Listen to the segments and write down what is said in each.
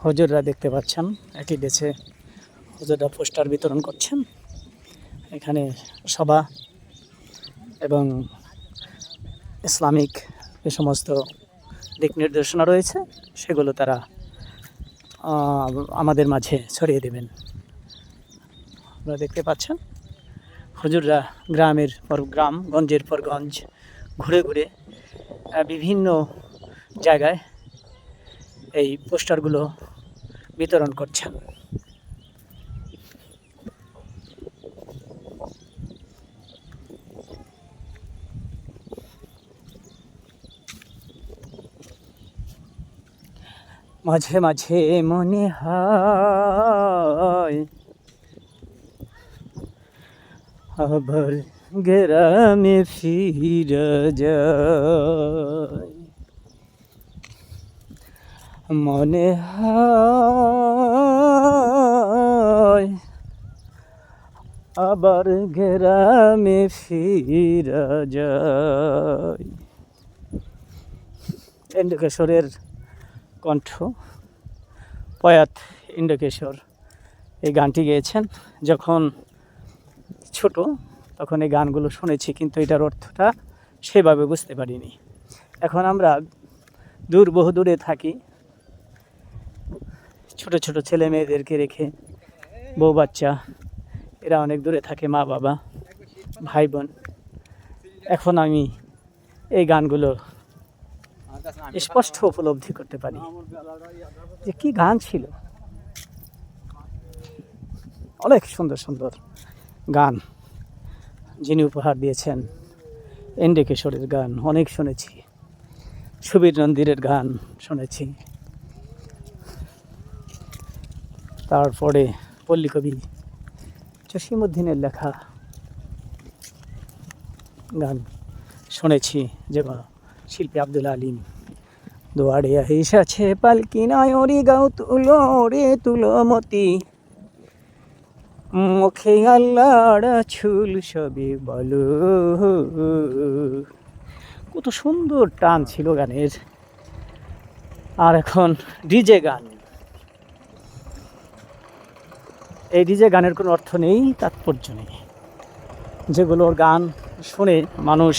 হুজুররা দেখতে পাচ্ছেন একই দেশে হুজুররা পোস্টার বিতরণ করছেন। এখানে সভা এবং ইসলামিক যে সমস্ত দিক নির্দেশনা রয়েছে সেগুলো তারা আমাদের মাঝে ছড়িয়ে দেবেন। আপনারা দেখতে পাচ্ছেন হুজুররা গ্রামের পর গ্রাম, গঞ্জের পর গঞ্জ ঘুরে ঘুরে বিভিন্ন জায়গায় এই পোস্টারগুলো বিতরণ করছেন। মাঝে মাঝে মনে হয় আবার গ্রামে ফিরে যায়, মনে হয় আবার গ্রামে ফিরে যায়। ইন্দ্রকিশোরের কণ্ঠ, প্রয়াত ইন্দ্রকিশোর এই গানটি গেয়েছেন। যখন ছোট তখন এই গানগুলো শুনেছি, কিন্তু এটার অর্থটা সেভাবে বুঝতে পারিনি। এখন আমরা বহু দূরে থাকি, ছোট ছোট ছেলে মেয়েদেরকে রেখে, বউ বাচ্চা এরা অনেক দূরে থাকে, মা বাবা ভাই বোন। এখন আমি এই গানগুলো স্পষ্ট উপলব্ধি করতে পারি যে কি গান ছিল। অনেক সুন্দর সুন্দর গান যিনি উপহার দিয়েছেন। ইন্দ্রকিশোরের গান অনেক শুনেছি, সুবীর নন্দীর গান শুনেছি, তারপরে পল্লীকবি জসীমউদ্দিনের লেখা গান শুনেছি, যেমন শিল্পী আব্দুল আলিম। দুয়ারে এসেছে পালকি নয়রি গাও তুলো রে তুলো মতি, মুখে আল্লাহর ছুল সবে বলো। কত সুন্দর টান ছিল গানের। আর এখন ডিজে গান, এই ডিজে গানের কোনো অর্থ নেই, তাৎপর্য নেই। যেগুলোর গান শুনে মানুষ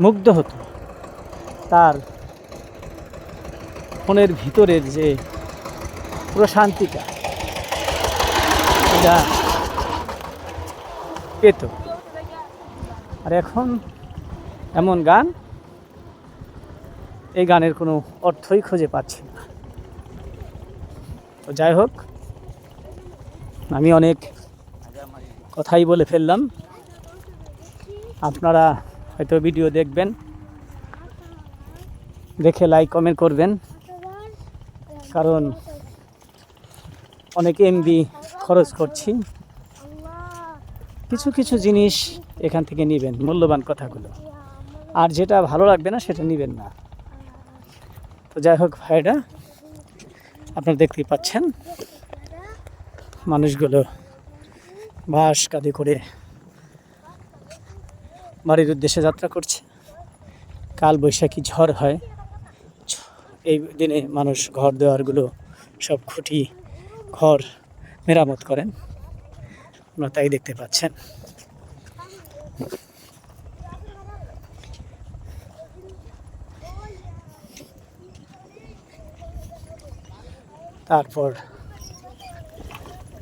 মুগ্ধ হতো, তার মনের ভিতরের যে প্রশান্তিটা এটা পেত। আর এখন এমন গান, এই গানের কোনো অর্থই খুঁজে পাচ্ছি না। তো যাই হোক, আমি অনেক কথাই বলে ফেললাম। আপনারা হয়তো ভিডিও দেখবেন, দেখে লাইক কমেন্ট করবেন, কারণ অনেক এমবি খরচ করছি। কিছু কিছু জিনিস এখান থেকে নেবেন, মূল্যবান কথাগুলো, আর যেটা ভালো লাগবে না সেটা নেবেন না। তো যাই হোক ভাইরা, আপনারা দেখতেই পাচ্ছেন মানুষগুলো বাঁশ কাঁধে করে বাড়ির উদ্দেশ্যে যাত্রা করছে। কাল বৈশাখী ঝড় হয়, এই দিনে মানুষ ঘর দেওয়ারগুলো সব খুঁটি ঘর মেরামত করেন, আপনারা তাই দেখতে পাচ্ছেন। তারপর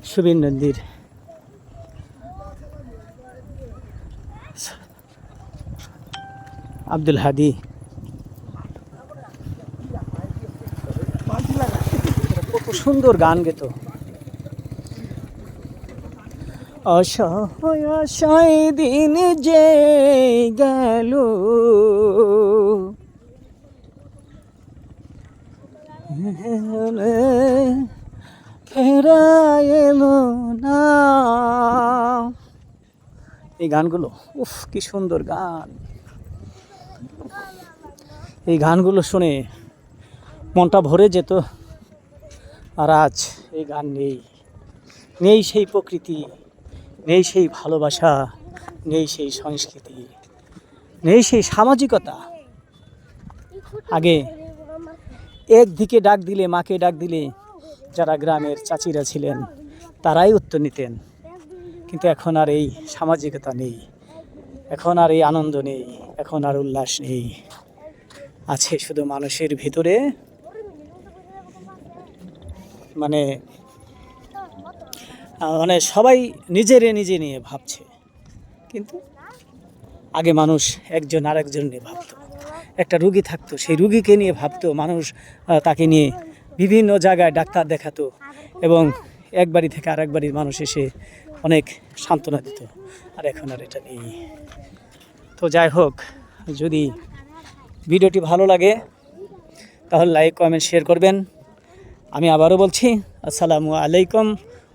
সুবীর নন্দীর আব্দুল হাদি, কত সুন্দর গান গেত। অসহায় আশায় দিন যে গেল, ফেরা এলো না। এই গানগুলো উফ কি সুন্দর গান। এই গানগুলো শুনে মনটা ভরে যেত। আর আজ এই গান নেই, নেই সেই প্রকৃতি, নেই সেই ভালোবাসা, নেই সেই সংস্কৃতি, নেই সেই সামাজিকতা। আগে একদিকে ডাক দিলে, মাকে ডাক দিলে যারা গ্রামের চাচিরা ছিলেন তারাই উত্তর নিতেন। কিন্তু এখন আর এই সামাজিকতা নেই, এখন আর এই আনন্দ নেই, এখন আর উল্লাস নেই। আছে শুধু মানুষের ভিতরে মানে মানে সবাই নিজে নিয়ে ভাবছে। কিন্তু আগে মানুষ একজন আরেকজন নিয়ে ভাবতো। একটা রুগী থাকতো, সেই রুগীকে নিয়ে ভাবতো মানুষ, তাকে নিয়ে বিভিন্ন জায়গায় ডাক্তার দেখাতো এবং এক বাড়ি থেকে আরেক বাড়ির মানুষ এসে অনেক সান্ত্বনা দিত। আর এখন আর এটা নেই। তো যাই হোক, যদি ভিডিওটি ভালো লাগে তাহলে লাইক, কমেন্ট, শেয়ার করবেন। আমি আবারও বলছি, আসসালামু আলাইকুম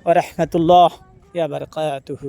ওয়া রাহমাতুল্লাহি ওয়া বারাকাতুহু।